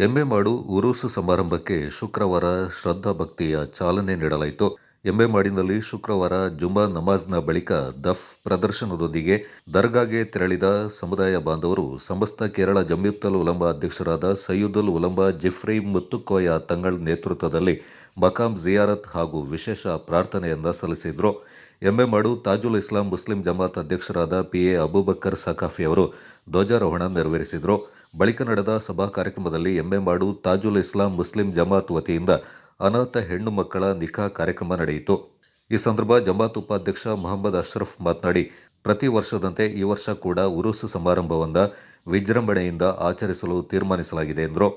ಎಮ್ಮೆಮಾಡು ಉರೂಸು ಸಮಾರಂಭಕ್ಕೆ ಶುಕ್ರವಾರ ಶ್ರದ್ಧಾಭಕ್ತಿಯ ಚಾಲನೆ ನೀಡಲಾಯಿತು. ಎಮ್ಮೆಮಾಡಿನಲ್ಲಿ ಶುಕ್ರವಾರ ಜುಮಾ ನಮಾಜ್ನ ಬಳಿಕ ದಫ್ ಪ್ರದರ್ಶನದೊಂದಿಗೆ ದರ್ಗಾಗೆ ತೆರಳಿದ ಸಮುದಾಯ ಬಾಂಧವರು ಸಮಸ್ತ ಕೇರಳ ಜಮಿಯತುಲ್ ಉಲಮಾ ಅಧ್ಯಕ್ಷರಾದ ಸಯ್ಯದುಲ್ ಉಲಮಾ ಜಿಫ್ರಿ ಮುತ್ತುಕೋಯ ತಂಗಳ್ ನೇತೃತ್ವದಲ್ಲಿ ಮಕಾಂ ಜಿಯಾರತ್ ಹಾಗೂ ವಿಶೇಷ ಪ್ರಾರ್ಥನೆಯನ್ನ ಸಲ್ಲಿಸಿದರು. ಎಮ್ಮೆಮಾಡು ತಾಜುಲ್ ಇಸ್ಲಾಂ ಮುಸ್ಲಿಂ ಜಮಾತ್ ಅಧ್ಯಕ್ಷರಾದ PA ಅಬೂಬಕ್ಕರ್ ಸಖಾಫಿ ಅವರು ಧ್ವಜಾರೋಹಣ ನೆರವೇರಿಸಿದರು. ಬಳಿಕ ನಡೆದ ಸಭಾ ಕಾರ್ಯಕ್ರಮದಲ್ಲಿ ಎಮ್ಮೆಮಾಡು ತಾಜುಲ್ ಇಸ್ಲಾಂ ಮುಸ್ಲಿಂ ಜಮಾತ್ ವತಿಯಿಂದ ಅನಾಥ ಹೆಣ್ಣು ಮಕ್ಕಳ ನಿಖಾ ಕಾರ್ಯಕ್ರಮ ನಡೆಯಿತು. ಈ ಸಂದರ್ಭ ಜಮಾತ್ ಉಪಾಧ್ಯಕ್ಷ ಮೊಹಮ್ಮದ್ ಅಶ್ರಫ್ ಮಾತನಾಡಿ, ಪ್ರತಿ ವರ್ಷದಂತೆ ಈ ವರ್ಷ ಕೂಡ ಉರುಸು ಸಮಾರಂಭವನ್ನು ವಿಜೃಂಭಣೆಯಿಂದ ಆಚರಿಸಲು ತೀರ್ಮಾನಿಸಲಾಗಿದೆ ಎಂದರು.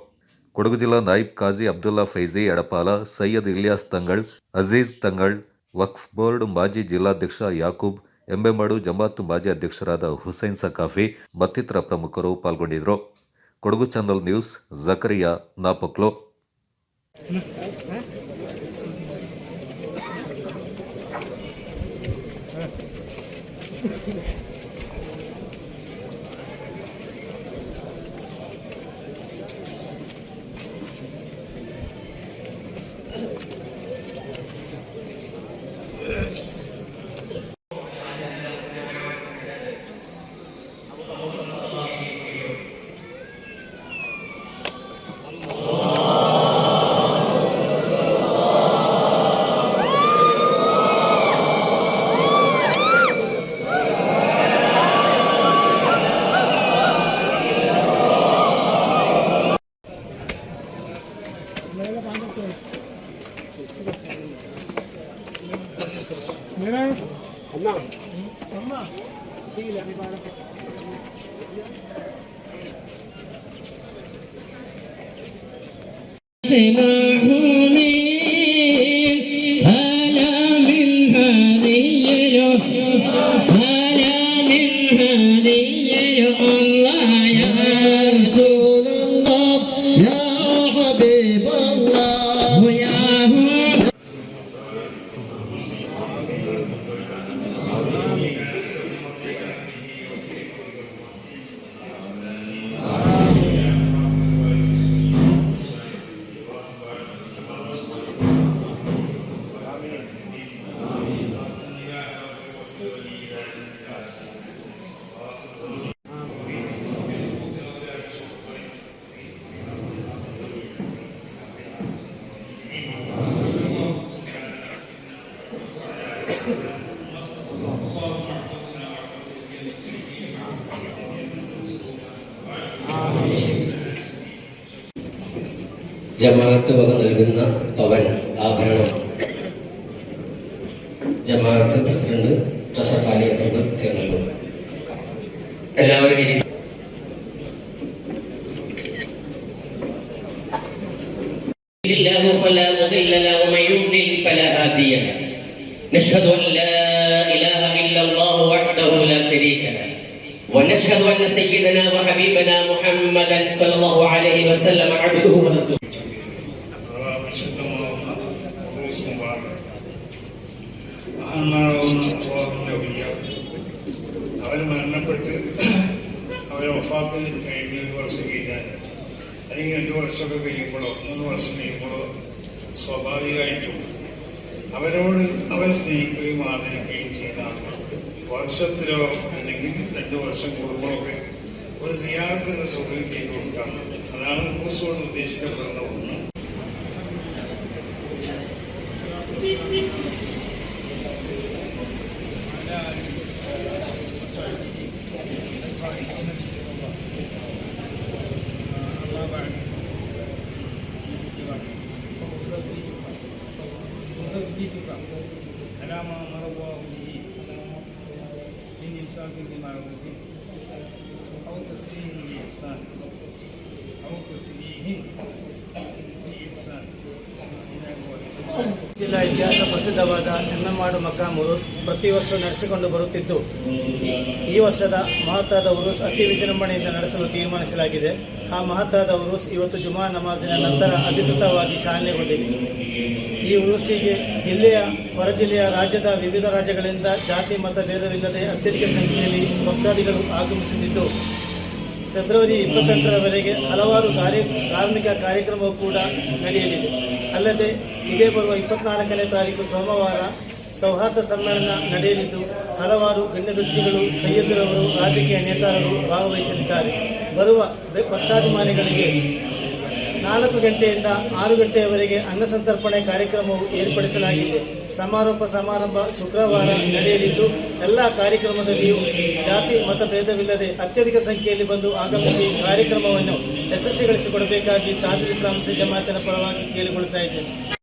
ಕೊಡಗು ಜಿಲ್ಲಾ ನಾಯಿಬ್ ಕಾಜಿ ಅಬ್ದುಲ್ಲಾ ಫೈಜಿ ಎಡಪಾಲ, ಸೈಯದ್ ಇಲಿಯಾಸ್ ತಂಗಳ್, ಅಜೀಜ್ ತಂಗಳ್, ವಕ್ಫ್ ಬೋರ್ಡ್ ಮಾಜಿ ಜಿಲ್ಲಾಧ್ಯಕ್ಷ ಯಾಕೂಬ್, ಎಮ್ಮೆಮಾಡು ಜಮಾತ್ ಮಾಜಿ ಅಧ್ಯಕ್ಷರಾದ ಹುಸೈನ್ ಸಖಾಫಿ ಮತ್ತಿತರ ಪ್ರಮುಖರು ಪಾಲ್ಗೊಂಡಿದ್ದರು. Kodagu channel news, Zakariya ನಾಪಕ್ಲೋ. ജമാഅത്ത് വക നൽകുന്ന പവൻ ആഭരണം ജമാഅത്ത് പ്രസിഡന്റ് ട്രഷറർ എന്നിവർ ചേർന്നു. എല്ലാവരും فلا مضل له ومن يضلل فلا هادي له. نشهد ان لا اله الا الله وحده لا شريك له ونشهد ان سيدنا وحبيبنا محمدا صلى الله عليه وسلم عبده ورسوله. അവർ മരണപ്പെട്ട് അവരെ വഫാത്ത് കഴിഞ്ഞ് 1 വർഷം കഴിഞ്ഞാൽ അല്ലെങ്കിൽ 2 വർഷമൊക്കെ കഴിയുമ്പോഴോ 3 വർഷം കഴിയുമ്പോഴോ സ്വാഭാവികമായിട്ടും അവരോട് അവരെ സ്നേഹിക്കുകയും ആദരിക്കുകയും ചെയ്യുന്ന ആളുകൾക്ക് വർഷത്തിലോ അല്ലെങ്കിൽ 2 വർഷം കൂടുമ്പോഴൊക്കെ ഒരു സിയാറത്തിന് സൗകര്യം ചെയ്തു കൊടുക്കാം. അതാണ് ഉറൂസ് കൊണ്ട് ഉദ്ദേശിക്കപ്പെടുന്ന ഒന്ന്. على ما أمر الله به من إمساك بمعروف أو تسريح بإحسان أو تسريح بإحسان. ಜಿಲ್ಲಾ ಇತಿಹಾಸ ಪ್ರಸಿದ್ಧವಾದ ಎಮ್ಮೆಮಾಡು ಮಕಾಂ ಉರುಸ್ ಪ್ರತಿ ವರ್ಷ ನಡೆಸಿಕೊಂಡು ಬರುತ್ತಿದ್ದು, ಈ ವರ್ಷದ ಮಹತ್ತಾದ ಉರುಸ್ ಅತಿ ವಿಜೃಂಭಣೆಯಿಂದ ನಡೆಸಲು ತೀರ್ಮಾನಿಸಲಾಗಿದೆ. ಆ ಮಹತ್ತಾದ ಉರುಸ್ ಇವತ್ತು ಜುಮಾ ನಮಾಜಿನ ನಂತರ ಅಧಿಕೃತವಾಗಿ ಚಾಲನೆಗೊಂಡಿದೆ. ಈ ಉರುಸಿಗೆ ಜಿಲ್ಲೆಯ, ಹೊರ ಜಿಲ್ಲೆಯ, ರಾಜ್ಯದ ವಿವಿಧ ರಾಜ್ಯಗಳಿಂದ ಜಾತಿ ಮತ ಭೇದವಿಲ್ಲದೆ ಅತ್ಯಧಿಕ ಸಂಖ್ಯೆಯಲ್ಲಿ ಭಕ್ತಾದಿಗಳು ಆಗಮಿಸುತ್ತಿದ್ದು, ಫೆಬ್ರವರಿ 28ರವರೆಗೆ ಹಲವಾರು ಧಾರ್ಮಿಕ ಕಾರ್ಯಕ್ರಮವು ಕೂಡ ನಡೆಯಲಿದೆ. ಅಲ್ಲದೆ ಇದೇ ಬರುವ 24ನೇ ತಾರೀಕು ಸೋಮವಾರ ಸೌಹಾರ್ದ ಸಮ್ಮೇಳನ ನಡೆಯಲಿದ್ದು ಹಲವಾರು ಗಣ್ಯ ವ್ಯಕ್ತಿಗಳು, ಸೈಯದರವರು, ರಾಜಕೀಯ ನೇತಾರರು ಭಾಗವಹಿಸಲಿದ್ದಾರೆ. ಬರುವ ಭಕ್ತಾಭಿಮಾನಿಗಳಿಗೆ 4 ಗಂಟೆಯಿಂದ 6 ಗಂಟೆಯವರೆಗೆ ಅನ್ನಸಂತರ್ಪಣೆ ಕಾರ್ಯಕ್ರಮವು ಏರ್ಪಡಿಸಲಾಗಿದೆ. ಸಮಾರೋಪ ಸಮಾರಂಭ ಶುಕ್ರವಾರ ನಡೆಯಲಿದ್ದು ಎಲ್ಲ ಕಾರ್ಯಕ್ರಮದಲ್ಲಿಯೂ ಜಾತಿ ಮತ ಭೇದವಿಲ್ಲದೆ ಅತ್ಯಧಿಕ ಸಂಖ್ಯೆಯಲ್ಲಿ ಬಂದು ಆಗಮಿಸಿ ಕಾರ್ಯಕ್ರಮವನ್ನು ಯಶಸ್ವಿಗೊಳಿಸಿಕೊಡಬೇಕಾಗಿ ತಾಜುಲ್ ಇಸ್ಲಾಂ ಜಮಾತಿನ ಪರವಾಗಿ ಕೇಳಿಕೊಳ್ಳುತ್ತಾ ಇದ್ದೇನೆ.